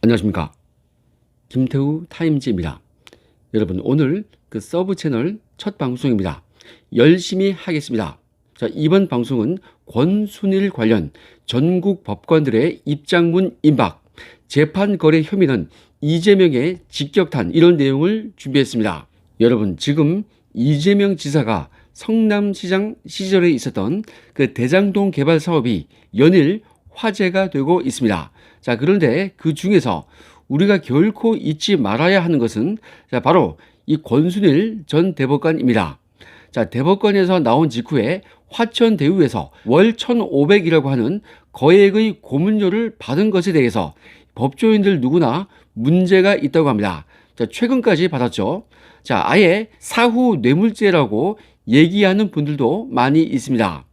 안녕하십니까. 김태우 타임즈입니다. 여러분, 오늘 그 서브 채널 첫 방송입니다. 열심히 하겠습니다. 자, 이번 방송은 권순일 관련 전국 법관들의 입장문 임박, 재판 거래 혐의는 이재명의 직격탄, 이런 내용을 준비했습니다. 여러분, 지금 이재명 지사가 성남시장 시절에 있었던 그 대장동 개발 사업이 연일 화제가 되고 있습니다. 자, 그런데 그 중에서 우리가 결코 잊지 말아야 하는 것은 바로 이 권순일 전 대법관입니다. 자, 대법관에서 나온 직후에 화천대유에서 월 1,500이라고 하는 거액의 고문료를 받은 것에 대해서 법조인들 누구나 문제가 있다고 합니다. 자, 최근까지 받았죠. 자, 아예 사후 뇌물죄라고 얘기하는 분들도 많이 있습니다.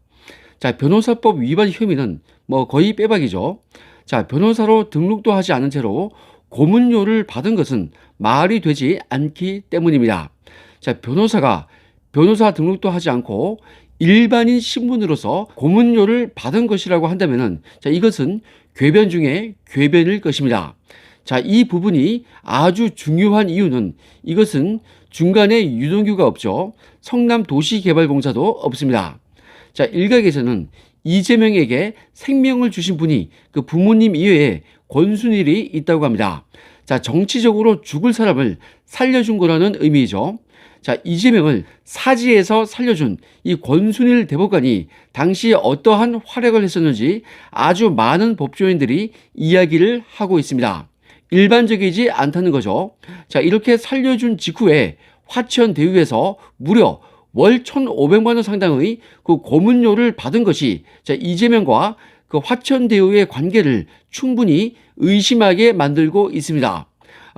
자, 변호사법 위반 혐의는 거의 빼박이죠. 자, 변호사로 등록도 하지 않은 채로 고문료를 받은 것은 말이 되지 않기 때문입니다. 자, 변호사가 변호사 등록도 하지 않고 일반인 신분으로서 고문료를 받은 것이라고 한다면은, 자, 이것은 궤변 중에 궤변일 것입니다. 자, 이 부분이 아주 중요한 이유는 이것은 중간에 유동규가 없죠. 성남도시개발공사도 없습니다. 자, 일각에서는 이재명에게 생명을 주신 분이 그 부모님 이외에 권순일이 있다고 합니다. 자, 정치적으로 죽을 사람을 살려준 거라는 의미이죠. 자, 이재명을 사지에서 살려준 이 권순일 대법관이 당시 어떠한 활약을 했었는지 아주 많은 법조인들이 이야기를 하고 있습니다. 일반적이지 않다는 거죠. 자, 이렇게 살려준 직후에 화천대유에서 무려 월 1,500만 원 상당의 그 고문료를 받은 것이, 자, 이재명과 그 화천대유의 관계를 충분히 의심하게 만들고 있습니다.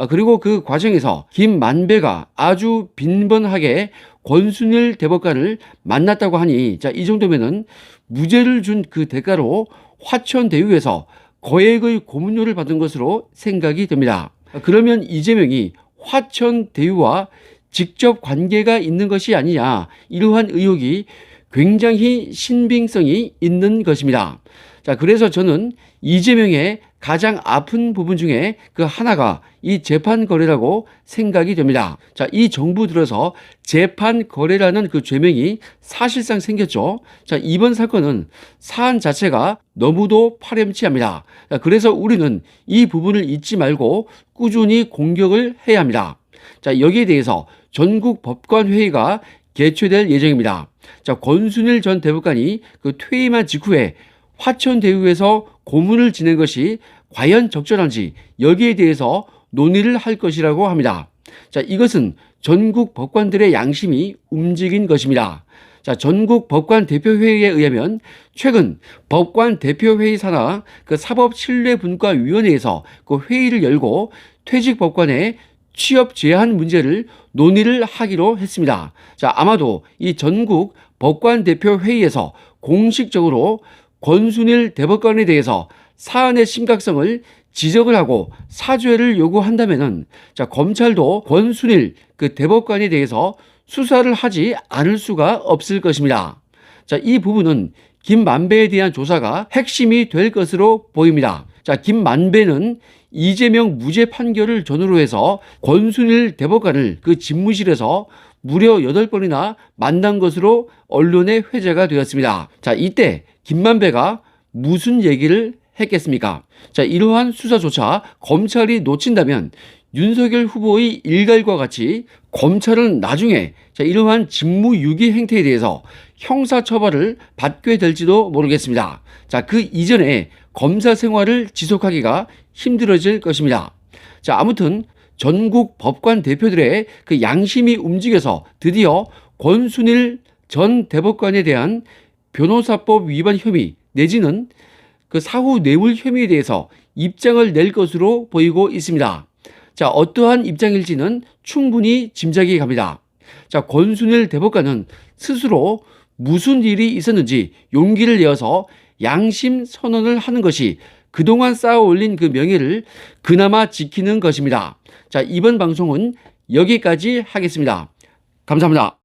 그리고 그 과정에서 김만배가 아주 빈번하게 권순일 대법관을 만났다고 하니, 자, 이 정도면은 무죄를 준 그 대가로 화천대유에서 거액의 고문료를 받은 것으로 생각이 됩니다. 그러면 이재명이 화천대유와 직접 관계가 있는 것이 아니냐, 이러한 의혹이 굉장히 신빙성이 있는 것입니다. 자, 그래서 저는 이재명의 가장 아픈 부분 중에 그 하나가 이 재판 거래라고 생각이 됩니다. 자, 이 정부 들어서 재판 거래라는 그 죄명이 사실상 생겼죠. 자, 이번 사건은 사안 자체가 너무도 파렴치합니다. 자, 그래서 우리는 이 부분을 잊지 말고 꾸준히 공격을 해야 합니다. 자, 여기에 대해서 전국 법관회의가 개최될 예정입니다. 자, 권순일 전 대법관이 그 퇴임한 직후에 화천대유에서 고문을 지낸 것이 과연 적절한지, 여기에 대해서 논의를 할 것이라고 합니다. 자, 이것은 전국 법관들의 양심이 움직인 것입니다. 자, 전국 법관 대표회의에 의하면 최근 법관 대표회의 산하 그 사법신뢰분과위원회에서 그 회의를 열고 퇴직 법관의 취업 제한 문제를 논의를 하기로 했습니다. 자, 아마도 이 전국 법관 대표 회의에서 공식적으로 권순일 대법관에 대해서 사안의 심각성을 지적을 하고 사죄를 요구한다면은, 자, 검찰도 권순일 그 대법관에 대해서 수사를 하지 않을 수가 없을 것입니다. 자, 이 부분은 김만배에 대한 조사가 핵심이 될 것으로 보입니다. 자, 김만배는 이재명 무죄 판결을 전후로 해서 권순일 대법관을 그 집무실에서 무려 8번이나 만난 것으로 언론에 회자가 되었습니다. 자, 이때 김만배가 무슨 얘기를 했겠습니까? 자, 이러한 수사조차 검찰이 놓친다면 윤석열 후보의 일갈과 같이 검찰은 나중에, 자, 이러한 직무유기 행태에 대해서 형사처벌을 받게 될지도 모르겠습니다. 자, 그 이전에 검사 생활을 지속하기가 힘들어질 것입니다. 자, 아무튼 전국 법관 대표들의 그 양심이 움직여서 드디어 권순일 전 대법관에 대한 변호사법 위반 혐의 내지는 그 사후 뇌물 혐의에 대해서 입장을 낼 것으로 보이고 있습니다. 자, 어떠한 입장일지는 충분히 짐작이 갑니다. 자, 권순일 대법관은 스스로 무슨 일이 있었는지 용기를 내어서 양심 선언을 하는 것이 그동안 쌓아 올린 그 명예를 그나마 지키는 것입니다. 자, 이번 방송은 여기까지 하겠습니다. 감사합니다.